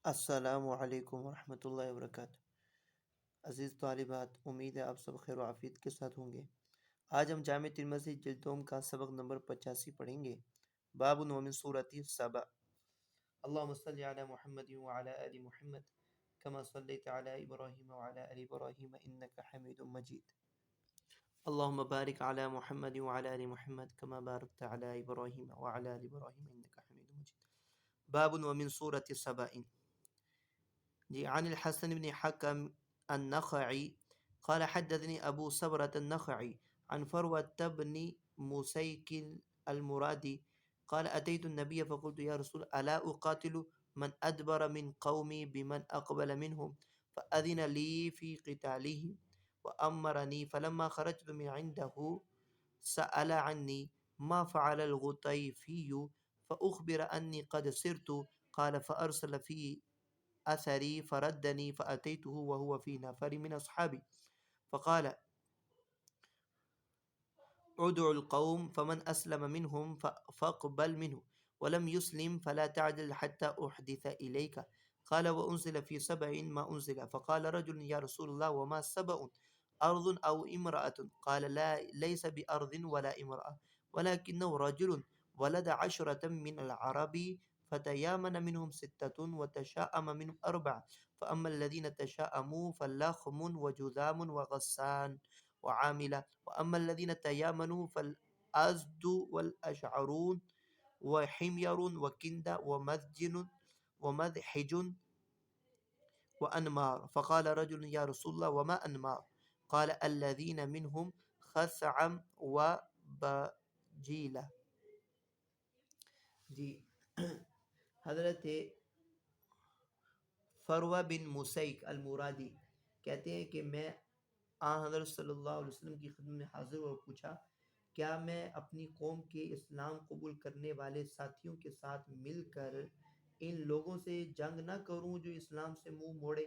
السلام علیکم ورحمۃ اللہ وبرکاتہ۔ عزیز طالبات، امید ہے آپ سب خیر و عافیت کے ساتھ ہوں گے۔ آج ہم جامع ترمذی جلد دوم کا سبق نمبر 85 پڑھیں گے۔ باب ومن سورۃ سبا۔ اللہم صلی علی محمد وعلی آل محمد کما صلیت علی ابراہیم وعلی آل ابراہیم انک حمید مجید۔ اللہم بارک علی محمد وعلی آل محمد کما بارکت علی ابراہیم وعلی آل ابراہیم انک حمید مجید۔ باب ومن سورۃ سبا۔ جی عن الحسن بن حكم النخعي قال حدثني أبو صبرة النخعي عن فروة بن مسيك المرادي قال أتيت النبي فقلت يا رسول ألا أقاتل من أدبر من قومي بمن أقبل منهم فأذن لي في قتالهم وأمرني فلما خرجت من عنده سأل عني ما فعل الغطيفي فأخبر أني قد سرت قال فأرسل في أثري فردني فأتيته وهو في نفر من أصحابي فقال ادع القوم فمن أسلم منهم فاقبل منه ولم يسلم فلا تعجل حتى أحدث إليك قال وأنزل في سبع ما أنزل فقال رجل يا رسول الله وما سبع أرض أو امرأة قال لا ليس بأرض ولا امرأة ولكنه رجل ولد 10 من العرب فتيامن منهم 6 وتشاءم منهم 4 فأما الذين تشاءموا فلخم وجذام وغسان وعاملة وأما الذين تيامنوا فالأزد والأشعرون وحمير وكند ومذحج وأنمار فقال رجل يا رسول الله وما أنمار قال الذين منهم خثعم وبجيلة۔ جی حضرت فروہ بن مسیک المرادی کہتے ہیں کہ میں حضرت صلی اللہ علیہ وسلم کی خدمت میں حاضر اور پوچھا کیا میں اپنی قوم کے اسلام قبول کرنے والے ساتھیوں کے ساتھ مل کر ان لوگوں سے جنگ نہ کروں جو اسلام سے منہ موڑے؟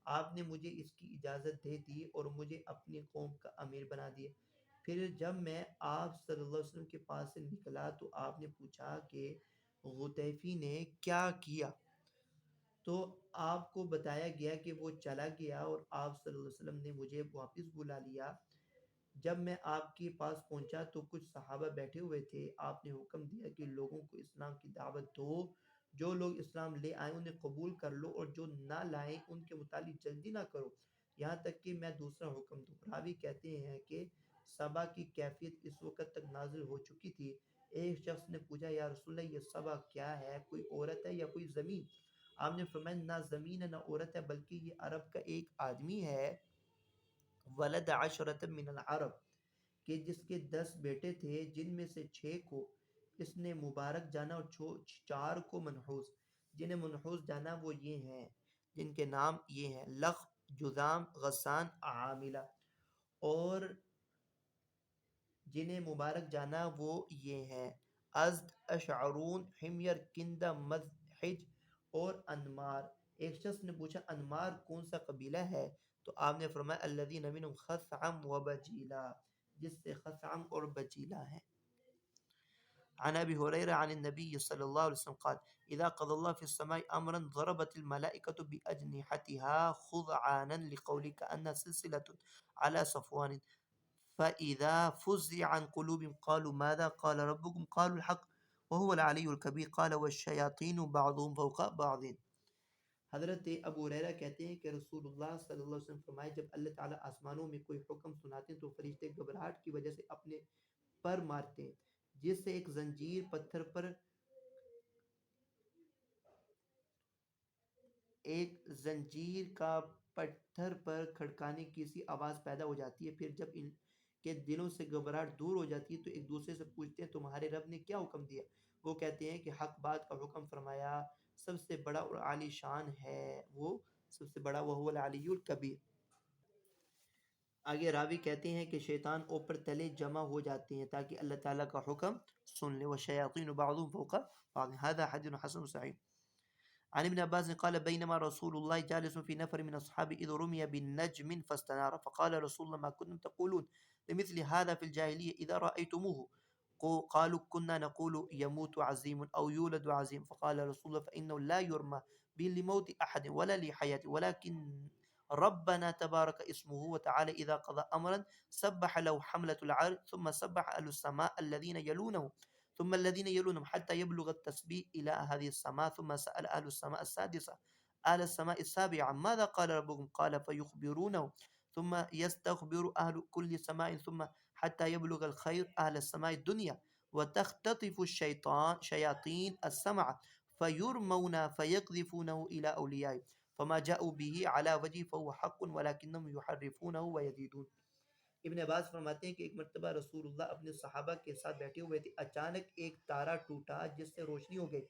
آپ نے مجھے اس کی اجازت دے دی اور مجھے اپنی قوم کا امیر بنا دیا۔ پھر جب میں آپ صلی اللہ علیہ وسلم کے پاس سے نکلا تو آپ نے پوچھا کہ غطیفی نے کیا کیا، تو آپ کو بتایا گیا کہ وہ چلا گیا اور آپ صلی اللہ علیہ وسلم نے مجھے واپس بلا لیا۔ جب میں آپ کے پاس پہنچا تو کچھ صحابہ بیٹھے ہوئے تھے۔ آپ نے حکم دیا کہ لوگوں کو اسلام کی دعوت دو، جو لوگ اسلام لے آئیں انہیں قبول کر لو اور جو نہ لائیں ان کے متعلق جلدی نہ کرو یہاں تک کہ میں دوسرا حکم دوں۔ راوی کہتے ہیں کہ سبا کی کیفیت اس وقت تک نازل ہو چکی تھی۔ ایک شخص نے پوچھا یا رسول اللہ یہ سبا کیا ہے، کوئی عورت ہے یا کوئی زمین؟ آپ نے فرمایا نہ زمین ہے نہ عورت ہے بلکہ یہ عرب کا ایک آدمی ہے، ولد 10 من العرب، کہ جس کے 10 بیٹے تھے جن میں سے 6 کو اس نے مبارک جانا اور 4 کو منحوس۔ جنہیں منحوس جانا وہ یہ ہیں، جن کے نام یہ ہیں لخ، جذام، غسان، عاملہ، اور جنہیں مبارک جانا وہ یہ ہیں ازد، اشعرون، حمیر، کندہ، مذحج اور انمار۔ ایک شخص نے پوچھا انمار کون سا قبیلہ ہے؟ تو آپ نے فرمایا الذین منهم خثعم وبجیلہ، جس سے خثعم اور بجیلہ ہیں۔ عن ابي هريره عن النبي صلى الله عليه وسلم قال اذا قضى الله في السماء امرا ضربت الملائكه باجنحتها خضعانا لقولك ان سلسله على صفوان فاذا فزع عن قلوبهم قالوا ماذا قال ربكم قالوا الحق وهو العلي الكبير قال والشياطين بعضهم فوق بعض۔ حضرت ابو ہریرہ کہتے ہیں کہ رسول اللہ صلی اللہ علیہ وسلم فرمائے جب اللہ تعالیٰ آسمانوں میں کوئی حکم سناتے ہیں تو فرشتے گھبراہٹ کی وجہ سے اپنے پر مارتے ہیں، جس سے ایک زنجیر کا پتھر پر کھڑکانے کی سی آواز پیدا ہو جاتی ہے۔ پھر جب ان کے دلوں سے گھبراہٹ دور ہو جاتی ہے تو ایک دوسرے سے پوچھتے ہیں تمہارے رب نے کیا حکم دیا؟ وہ کہتے ہیں کہ حق بات کا حکم فرمایا، سب سے بڑا اور عالی شان ہے وہ، سب سے بڑا وہ العلی الکبیر۔ آگے راوی کہتے ہیں کہ شیطان اوپر تلے جمع ہو جاتے ہیں تاکہ اللہ تعالیٰ کا حکم سن لے۔ والشیاطین بعضهم فوق بعض هذا حدیث حسن صحیح۔ عن ابن عباس قال بينما رسول الله جالس في نفر من أصحابه إذ رمي بالنجم فاستنار فقال رسول الله ما كنتم تقولون لمثل هذا في الجاهلية إذا رأيتموه قالوا كنا نقول يموت عظيم أو يولد عظيم فقال رسول الله فإنه لا يرمى لموت أحد ولا لحياة ولكن ربنا تبارك اسمه وتعالى إذا قضى أمرا سبح له حملة العرش ثم سبح أهل السماء الذين يلونه ثم الذين يلونهم حتى يبلغ التسبيح إلى هذه السماء ثم سأل أهل السماء السادسة أهل السماء السابعة ماذا قال ربكم قال فيخبرونه ثم يستخبر أهل كل سماء ثم حتى يبلغ الخير أهل السماء الدنيا وتختطف الشيطان شياطين السمع فيرمون فيقذفونه إلى أوليائه فما جاءوا به على وجه فهو حق ولكنهم يحرفونه ويزيدون. ابن عباس فرماتے ہیں کہ ایک مرتبہ رسول اللہ اپنے صحابہ کے ساتھ بیٹھے ہوئے تھے، اچانک ایک تارا ٹوٹا جس سے روشنی ہو گئی.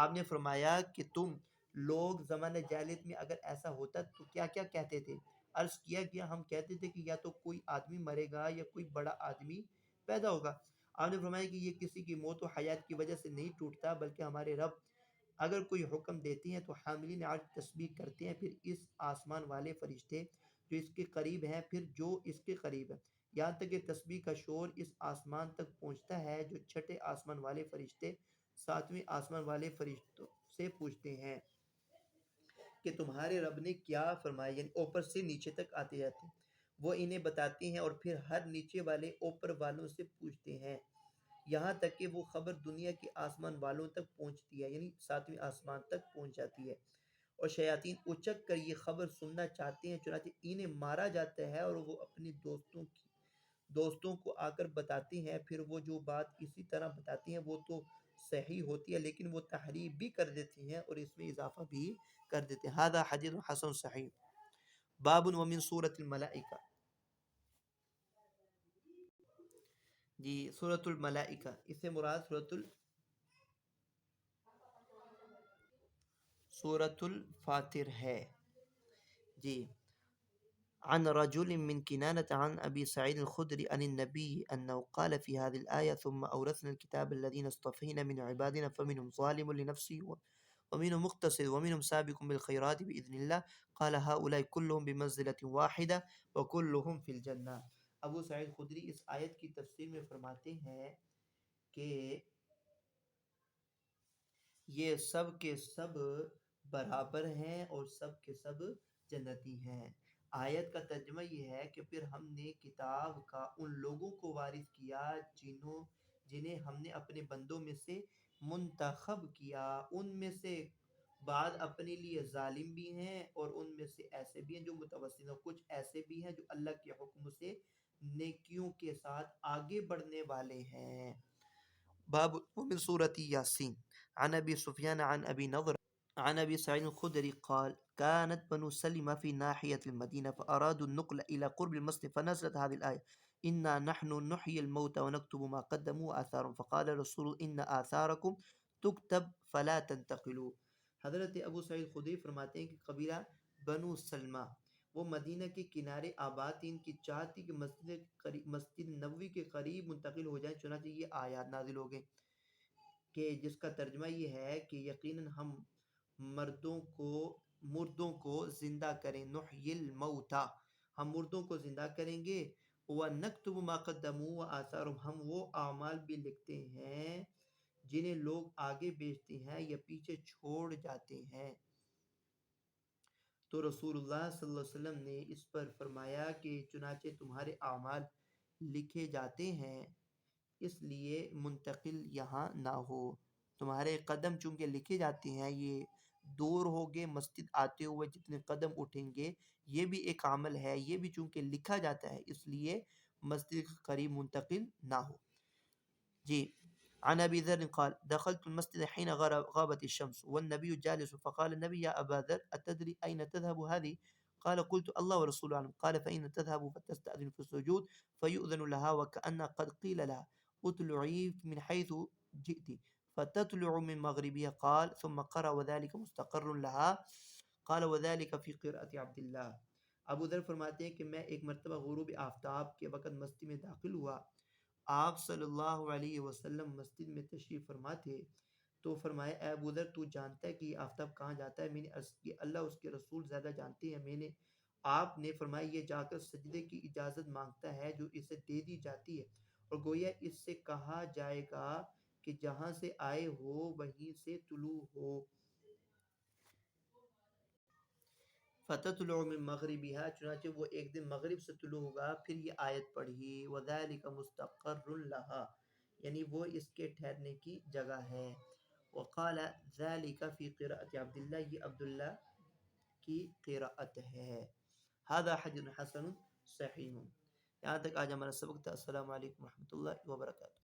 آپ نے فرمایا کہ تم لوگ زمانہ جاہلیت میں اگر ایسا ہوتا تو کیا کیا کہتے تھے؟ عرض کیا گیا ہم کہتے تھے کہ یا تو کوئی آدمی مرے گا یا کوئی بڑا آدمی پیدا ہوگا. آپ نے فرمایا کہ یہ کسی کی موت و حیات کی وجہ سے نہیں ٹوٹتا بلکہ ہمارے رب اگر کوئی حکم دیتے ہیں تو حاملین عرش تسبیح کرتے ہیں، پھر اس آسمان والے فرشتے جو اس کے قریب ہیں، پھر جو اس کے قریب ہے، یہاں تک کہ تسبیح کا شور اس آسمان تک پہنچتا ہے جو چھٹے آسمان والے فرشتے ساتویں آسمان والے فرشتوں سے پوچھتے ہیں کہ تمہارے رب نے کیا فرمایا، یعنی اوپر سے نیچے تک آتے جاتے ہیں، وہ انہیں بتاتے ہیں اور پھر ہر نیچے والے اوپر والوں سے پوچھتے ہیں یہاں تک کہ وہ خبر دنیا کے آسمان والوں تک پہنچتی ہے، یعنی ساتویں آسمان تک پہنچ جاتی ہے اور شیاطین اچک کر یہ خبر سننا چاہتے ہیں، چنانچہ انہیں مارا جاتا ہے اور وہ اپنے دوستوں کو آ کر بتاتے ہیں، پھر وہ جو بات اسی طرح بتاتے ہیں وہ تو صحیح ہوتی ہے لیکن وہ تحریف بھی کر دیتے ہیں اور اس میں اضافہ بھی کر دیتے ہیں. هذا حدیث حسن صحیح. باب ومن سورة الملائکہ. جی سورۃ الملائکہ اس سے مراد سورۃ الفاتر ہے. جی عن رجل من كنانة عن أبي سعيد الخدري عن النبي أنه قال في هذه الآية ثم أورثنا الكتاب الذين اصطفينا من عبادنا فمنهم ظالم لنفسه ومنهم مقتصد ومنهم سابق بالخيرات بإذن الله قال هؤلاء كلهم بمنزلة واحدة وكلهم في الجنة. ابو سعید خدری اس آیت کی تفسیر میں فرماتے ہیں کہ یہ سب کے سب برابر ہیں اور سب کے سب جنتی ہیں. آیت کا ترجمہ یہ ہے کہ پھر ہم نے کتاب کا ان لوگوں کو وارث کیا جنہیں ہم نے اپنے بندوں میں سے منتخب کیا، ان میں سے بعض اپنے لیے ظالم بھی ہیں اور ان میں سے ایسے بھی ہیں جو متوسط ہیں، کچھ ایسے بھی ہیں جو اللہ کے حکم سے نیکیوں کے ساتھ آگے بڑھنے والے ہیں. باب من سورة ياسين عن أبي سفيان عن أبي نضر عن أبي سعيد الخدري قال كانت بنو سلمة في ناحية المدينة فأرادوا النقل إلى قرب المسجد فنزلت هذه الآية إنا نحن نحيي الموتى ونكتب ما قدموا وآثارهم فقال رسول إن آثاركم تكتب فلا تنتقلوا. حضرت ابو سعید خدری فرماتے ہیں کہ قبیلہ بنو سلمہ وہ مدینہ کے کنارے آباد تھی، ان کی چاہت تھی کہ مسجد نبوی کے قریب منتقل ہو جائیں، چنانچہ یہ آیات نازل ہو گئیں کہ جس کا ترجمہ یہ ہے کہ یقیناً ہم مردوں کو زندہ کریں، نحیی الموتى ہم مردوں کو زندہ کریں گے، وَنَكْتُبُ مَا قَدَّمُوا وَآثَارُهُمْ ہم وہ اعمال بھی لکھتے ہیں جنہیں لوگ آگے بیچتے ہیں یا پیچھے چھوڑ جاتے ہیں. تو رسول اللہ صلی اللہ علیہ وسلم نے اس پر فرمایا کہ چنانچہ تمہارے اعمال لکھے جاتے ہیں اس لیے منتقل یہاں نہ ہو، تمہارے قدم چونکہ لکھے جاتے ہیں، یہ دور ہوگے مسجد آتے ہوئے جتنے قدم اٹھیں گے یہ بھی ایک عمل ہے، یہ بھی چونکہ لکھا جاتا ہے اس لیے مسجد کے قریب منتقل نہ ہو. جی عن ابي ذر قال دخلت المسجد حين غابت الشمس والنبي جالس فقال النبي يا ابا ذر اتدري اين تذهب هذه؟ قال قلت الله ورسوله اعلم. قال فاين تذهب فتستاذن في السجود فيؤذن لها وكأن قد قيل لها اطلعي من حيث جئت فتطلع من مغربها. قال ثم قرأ وذلك مستقر لها. قال وذلك في قراءة عبد الله. ابو ذر فرماتے ہیں کہ میں ایک مرتبہ غروب آفتاب کے وقت مسجد میں داخل ہوا، آپ صلی اللہ علیہ وسلم مسجد میں تشریف فرما تھے، تو فرمایا اے ابو ذر تو جانتا ہے کہ یہ آفتاب کہاں جاتا ہے؟ میں نے عرض کی اللہ اس کے رسول زیادہ جانتے ہیں. آپ نے فرمایا یہ جا کر سجدے کی اجازت مانگتا ہے جو اسے دے دی جاتی ہے اور گویا اس سے کہا جائے گا کہ جہاں سے آئے ہو وہیں سے طلوع ہو. فتطلع من مغربها، چنانچہ وہ ایک دن مغرب سے طلوع ہوگا. پھر یہ آیت پڑھی وذلك مستقر لها، یعنی وہ اس کے ٹھہرنے کی جگہ ہے. وقال ذلك في قراءة عبد الله، یہ عبداللہ کی قراءت ہے. هذا حدیث حسن صحیح. یہاں تک آج ہمارا سبق تھا. السلام علیکم ورحمۃ اللہ وبرکاتہ.